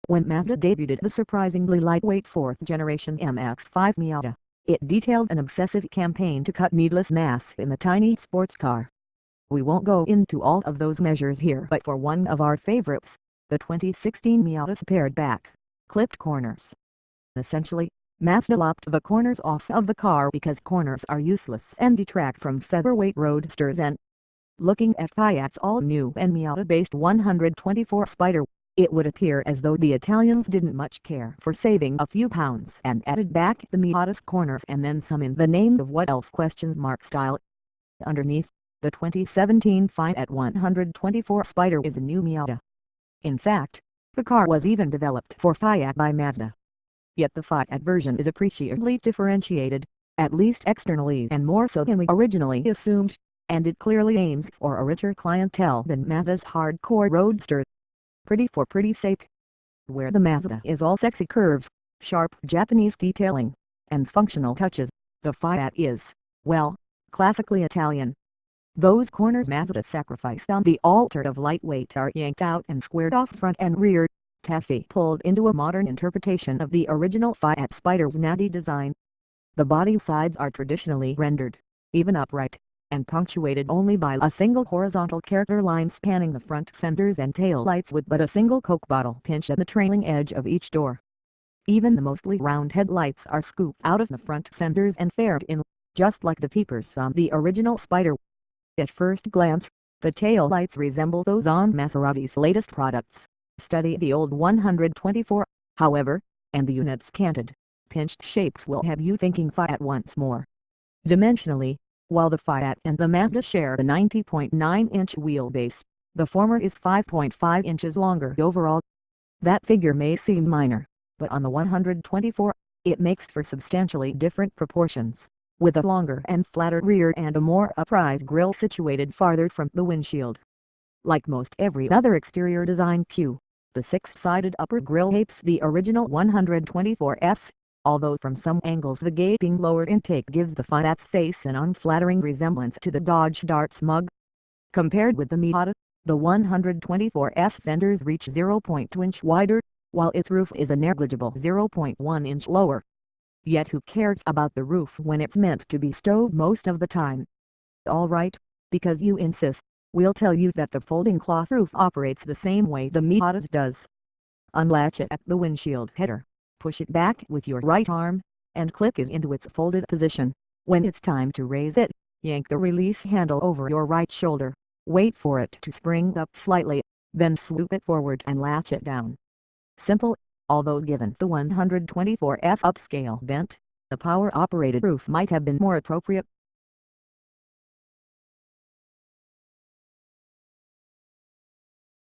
When Mazda debuted the surprisingly lightweight 4th generation MX-5 Miata, it detailed an obsessive campaign to cut needless mass in the tiny sports car. We won't go into all of those measures here, but for one of our favorites, the 2016 Miata's pared back, clipped corners. Essentially, Mazda lopped the corners off of the car because corners are useless and detract from featherweight roadsters. And looking at Fiat's all-new and Miata-based 124 Spider, it would appear as though the Italians didn't much care for saving a few pounds and added back the Miata's corners and then some in the name of what else style. Underneath, the 2017 Fiat 124 Spider is a new Miata. In fact, the car was even developed for Fiat by Mazda. Yet the Fiat version is appreciably differentiated, at least externally and more so than we originally assumed, and it clearly aims for a richer clientele than Mazda's hardcore roadster. Pretty for pretty's sake. Where the Mazda is all sexy curves, sharp Japanese detailing, and functional touches, the Fiat is, well, classically Italian. Those corners Mazda sacrificed on the altar of lightweight are yanked out and squared off front and rear, taffy pulled into a modern interpretation of the original Fiat Spider's natty design. The body sides are traditionally rendered, even upright, and punctuated only by a single horizontal character line spanning the front fenders and tail lights with but a single Coke bottle pinch at the trailing edge of each door. Even the mostly round headlights are scooped out of the front fenders and faired in, just like the peepers on the original Spider. At first glance, the tail lights resemble those on Maserati's latest products. Study the old 124, however, and the unit's canted, pinched shapes will have you thinking Fiat once more. Dimensionally, while the Fiat and the Mazda share a 90.9-inch wheelbase, the former is 5.5 inches longer overall. That figure may seem minor, but on the 124, it makes for substantially different proportions, with a longer and flatter rear and a more upright grille situated farther from the windshield. Like most every other exterior design cue, the six-sided upper grille apes the original 124's, although from some angles the gaping lower intake gives the Fiat's face an unflattering resemblance to the Dodge Dart's mug. Compared with the Miata, the 124's fenders reach 0.2 inch wider, while its roof is a negligible 0.1 inch lower. Yet who cares about the roof when it's meant to be stowed most of the time? Alright, because you insist, we'll tell you that the folding cloth roof operates the same way the Miata's does. Unlatch it at the windshield header, push it back with your right arm, and click it into its folded position. When it's time to raise it, yank the release handle over your right shoulder, wait for it to spring up slightly, then swoop it forward and latch it down. Simple, although given the 124's upscale bent, the power-operated roof might have been more appropriate.